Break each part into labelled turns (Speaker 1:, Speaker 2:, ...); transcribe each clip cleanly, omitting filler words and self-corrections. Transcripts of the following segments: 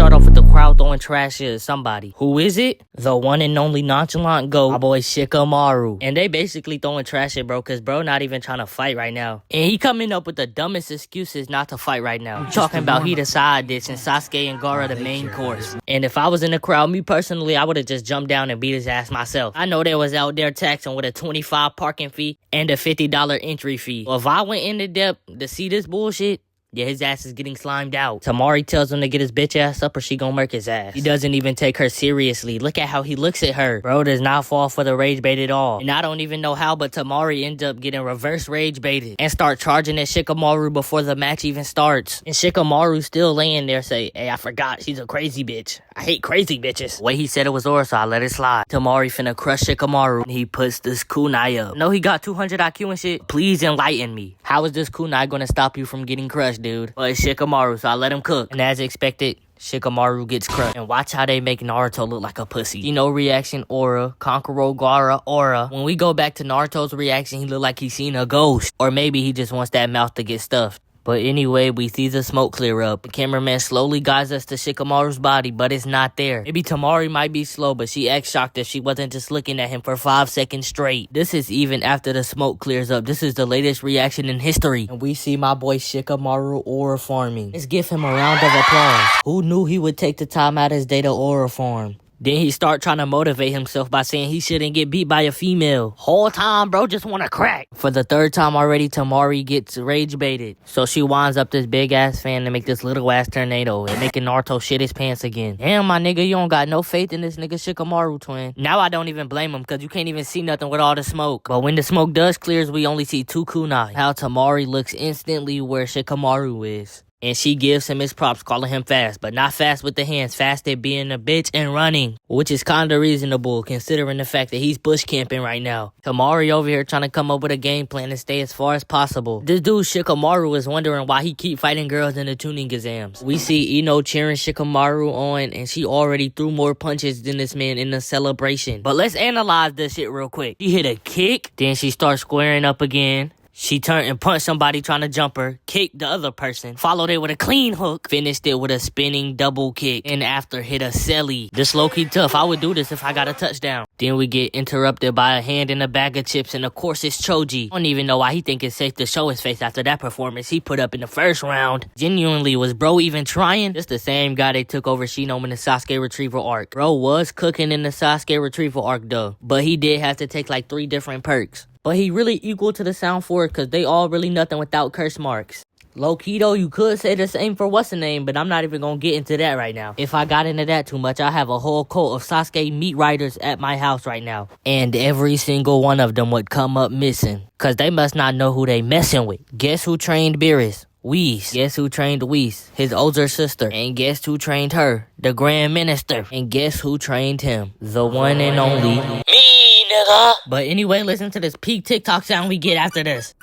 Speaker 1: start off with the crowd throwing trash at somebody. Who is it? The one and only nonchalant GOAT, my boy Shikamaru. And they basically throwing trash at bro, cause bro not even trying to fight right now. And he coming up with the dumbest excuses not to fight right now. Talking about he the side dish and Sasuke and Gaara the main course. And if I was in the crowd, me personally, I would have just jumped down and beat his ass myself. I know they was out there taxing with a $25 parking fee and a $50 entry fee. Well, if I went into depth to see this bullshit, yeah, his ass is getting slimed out. Tamari tells him to get his bitch ass up or she gon' murk his ass. He doesn't even take her seriously. Look at how he looks at her. Bro does not fall for the rage bait at all. And I don't even know how, but Tamari ends up getting reverse rage baited and start charging at Shikamaru before the match even starts. And Shikamaru still laying there say, hey, I forgot, she's a crazy bitch. I hate crazy bitches. The way he said it was Ora, so I let it slide. Tamari finna crush Shikamaru and he puts this kunai up. No, he got 200 IQ and shit. Please enlighten me. How is this kunai gonna stop you from getting crushed, dude? But it's Shikamaru, so I let him cook. And as expected, Shikamaru gets crushed. And watch how they make Naruto look like a pussy. You know, reaction Aura, Kankuro Gaara Aura. When we go back to Naruto's reaction, he look like he's seen a ghost. Or maybe he just wants that mouth to get stuffed. But anyway, we see the smoke clear up. The cameraman slowly guides us to Shikamaru's body, but it's not there. Maybe Tamari might be slow, but she acts shocked if she wasn't just looking at him for 5 seconds straight. This is even after the smoke clears up. This is the latest reaction in history. And we see my boy Shikamaru aura farming. Let's give him a round of applause. Who knew he would take the time out of his day to aura farm? Then he start trying to motivate himself by saying he shouldn't get beat by a female. Whole time, bro, just want to crack. For the 3rd time already, Tamari gets rage baited. So she winds up this big ass fan to make this little ass tornado and making Naruto shit his pants again. Damn, my nigga, you don't got no faith in this nigga Shikamaru twin. Now I don't even blame him because you can't even see nothing with all the smoke. But when the smoke does clears, we only see 2 kunai. How Tamari looks instantly where Shikamaru is. And she gives him his props, calling him fast. But not fast with the hands, fast at being a bitch and running. Which is kinda reasonable, considering the fact that he's bush camping right now. Tamari over here trying to come up with a game plan to stay as far as possible. This dude Shikamaru is wondering why he keep fighting girls in the tuning exams. We see Ino cheering Shikamaru on, and she already threw more punches than this man in the celebration. But let's analyze this shit real quick. She hit a kick, then she starts squaring up again. She turned and punched somebody trying to jump her, kicked the other person, followed it with a clean hook, finished it with a spinning double kick, and after hit a celly. This low-key tough. I would do this if I got a touchdown. Then we get interrupted by a hand in a bag of chips, and of course it's Choji. I don't even know why he think it's safe to show his face after that performance he put up in the 1st round. Genuinely, was bro even trying? Just the same guy they took over Shinome in the Sasuke retrieval arc. Bro was cooking in the Sasuke retrieval arc though, but he did have to take like 3 different perks. But he really equal to the sound for it because they all really nothing without curse marks. Low-key though, you could say the same for what's the name, but I'm not even gonna get into that right now. If I got into that too much, I have a whole cult of Sasuke meat riders at my house right now. And every single one of them would come up missing. Cause they must not know who they messing with. Guess who trained Beerus? Whis. Guess who trained Whis? His older sister. And guess who trained her? The Grand Minister. And guess who trained him? The one and only me, nigga. But anyway, listen to this peak TikTok sound we get after this.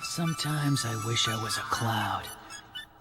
Speaker 2: Sometimes I wish I was a cloud,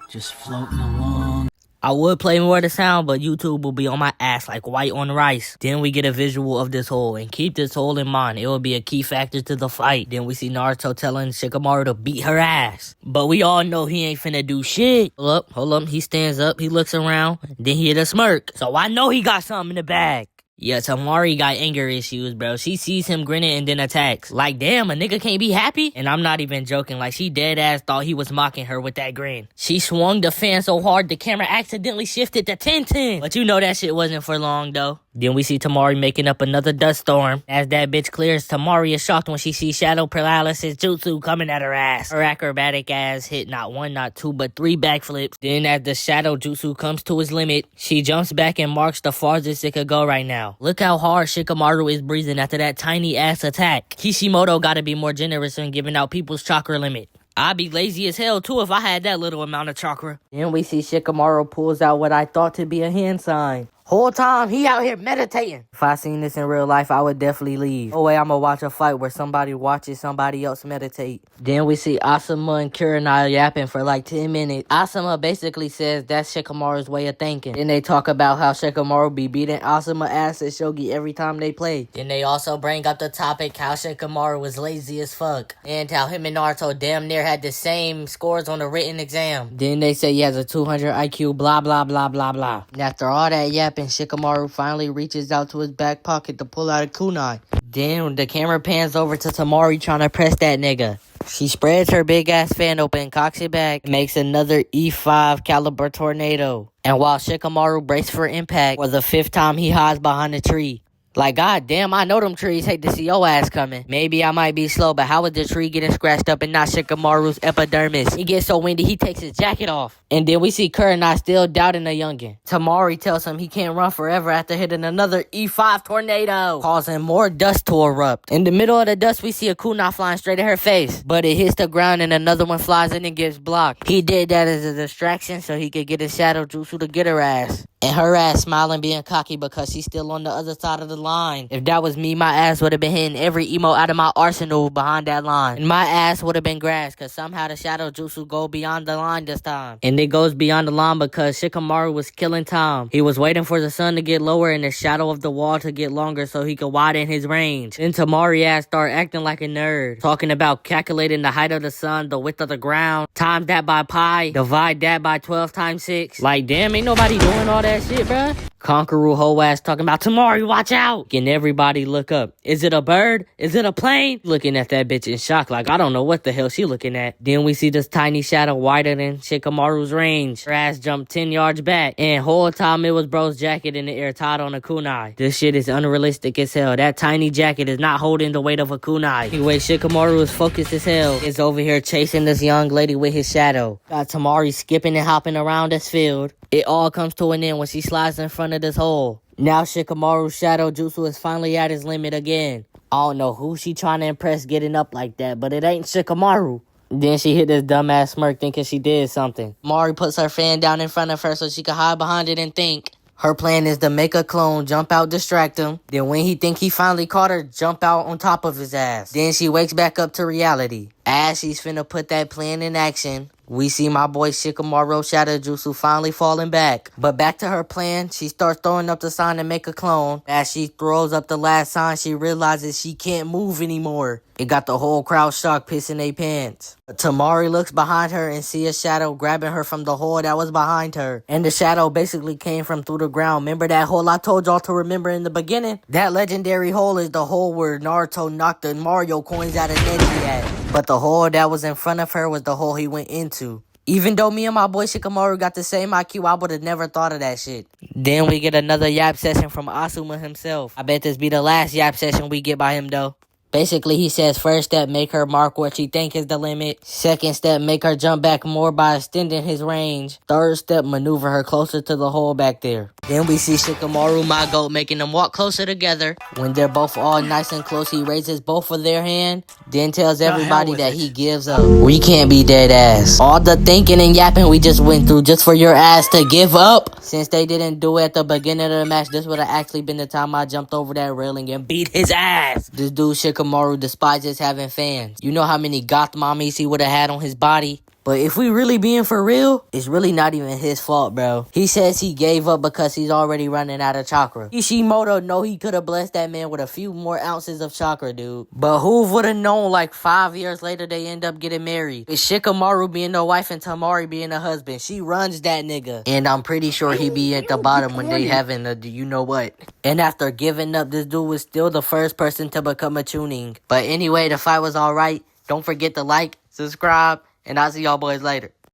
Speaker 2: just floating along.
Speaker 1: I would play more of the sound, but YouTube will be on my ass like white on rice. Then we get a visual of this hole, and keep this hole in mind. It will be a key factor to the fight. Then we see Naruto telling Shikamaru to beat her ass. But we all know he ain't finna do shit. Hold up. He stands up, he looks around, then he hit a smirk. So I know he got something in the bag. Yeah, Tamari got anger issues, bro. She sees him grinning and then attacks. Like, damn, a nigga can't be happy? And I'm not even joking. Like, she dead ass thought he was mocking her with that grin. She swung the fan so hard the camera accidentally shifted to 10-10. But you know that shit wasn't for long, though. Then we see Tamari making up another dust storm. As that bitch clears, Tamari is shocked when she sees shadow paralysis jutsu coming at her ass. Her acrobatic ass hit not 1, not 2, but 3 backflips. Then as the shadow jutsu comes to its limit, she jumps back and marks the farthest it could go right now. Look how hard Shikamaru is breathing after that tiny ass attack. Kishimoto gotta be more generous in giving out people's chakra limit. I'd be lazy as hell too if I had that little amount of chakra. Then we see Shikamaru pulls out what I thought to be a hand sign. Whole time, he out here meditating. If I seen this in real life, I would definitely leave. No way I'ma watch a fight where somebody watches somebody else meditate. Then we see Asuma and Kurenai yapping for like 10 minutes. Asuma basically says that's Shikamaru's way of thinking. Then they talk about how Shikamaru be beating Asuma ass at Shogi every time they play. Then they also bring up the topic how Shikamaru was lazy as fuck. And how him and Naruto damn near had the same scores on the written exam. Then they say he has a 200 IQ, blah, blah, blah, blah, blah. And after all that yapping, Shikamaru finally reaches out to his back pocket to pull out a kunai. Then the camera pans over to Tamari trying to press that nigga. She spreads her big ass fan open, cocks it back, and makes another E5 caliber tornado. And while Shikamaru braced for impact, for the 5th time he hides behind a tree. Like, goddamn, I know them trees hate to see your ass coming. Maybe I might be slow, but how is the tree getting scratched up and not Shikamaru's epidermis? He gets so windy, he takes his jacket off. And then we see Kurenai still doubting the youngin. Tamari tells him he can't run forever after hitting another E5 tornado, causing more dust to erupt. In the middle of the dust, we see a kunai flying straight at her face, but it hits the ground and another one flies in and gets blocked. He did that as a distraction so he could get his shadow jutsu to get her ass. And her ass smiling being cocky because she's still on the other side of the line. If that was me, my ass would have been hitting every emo out of my arsenal behind that line. And my ass would have been grass because somehow the shadow jutsu go beyond the line this time. And it goes beyond the line because Shikamaru was killing time. He was waiting for the sun to get lower and the shadow of the wall to get longer so he could widen his range. Then Tamari ass start acting like a nerd. Talking about calculating the height of the sun, the width of the ground, times that by pi, divide that by 12 times 6. Like, damn, ain't nobody doing all that shit, bruh. Conqueror whole ass talking about Tamari, watch out. Can everybody look up? Is it a bird? Is it a plane? Looking at that bitch in shock like I don't know what the hell she looking at. Then we see this tiny shadow wider than Shikamaru's range. Her ass jumped 10 yards back. And whole time it was bro's jacket in the air tied on a kunai. This shit is unrealistic as hell. That tiny jacket is not holding the weight of a kunai. Anyway, Shikamaru is focused as hell. He's over here chasing this young lady with his shadow. Got Tamari skipping and hopping around this field. It all comes to an end when she slides in front of this hole. Now Shikamaru's shadow jutsu is finally at his limit again. I don't know who she trying to impress getting up like that, but it ain't Shikamaru. Then she hit this dumbass smirk thinking she did something. Mari puts her fan down in front of her so she can hide behind it and think. Her plan is to make a clone, jump out, distract him. Then when he think he finally caught her, jump out on top of his ass. Then she wakes back up to reality. As she's finna put that plan in action, we see my boy Shikamaru Shadow Jutsu finally falling back. But back to her plan, she starts throwing up the sign to make a clone. As she throws up the last sign, she realizes she can't move anymore. It got the whole crowd shocked, pissing their pants. But Tamari looks behind her and see a shadow grabbing her from the hole that was behind her. And the shadow basically came from through the ground. Remember that hole I told y'all to remember in the beginning? That legendary hole is the hole where Naruto knocked the Mario coins out of Neji at. But the hole that was in front of her was the hole he went into. Even though me and my boy Shikamaru got the same IQ, I would have never thought of that shit. Then we get another yap session from Asuma himself. I bet this be the last yap session we get by him though. Basically, he says first step, make her mark what she think is the limit. Second step, make her jump back more by extending his range. Third step, maneuver her closer to the hole back there. Then we see Shikamaru, my goat, making them walk closer together. When they're both all nice and close, he raises both of their hands. Then tells everybody that he gives up. We can't be dead ass. All the thinking and yapping we just went through just for your ass to give up. Since they didn't do it at the beginning of the match, this would have actually been the time I jumped over that railing and beat his ass. This dude Shikamaru despises having fans. You know how many goth mommies he would have had on his body? But if we really being for real, it's really not even his fault, bro. He says he gave up because he's already running out of chakra. Ishimoto know he could have blessed that man with a few more ounces of chakra, dude. But who would have known like 5 years later they end up getting married? With Shikamaru being the wife and Tamari being the husband. She runs that nigga. And I'm pretty sure he be at the bottom when they having a you know what. And after giving up, this dude was still the first person to become a chunin. But anyway, the fight was alright. Don't forget to like, subscribe, and I'll see y'all boys later.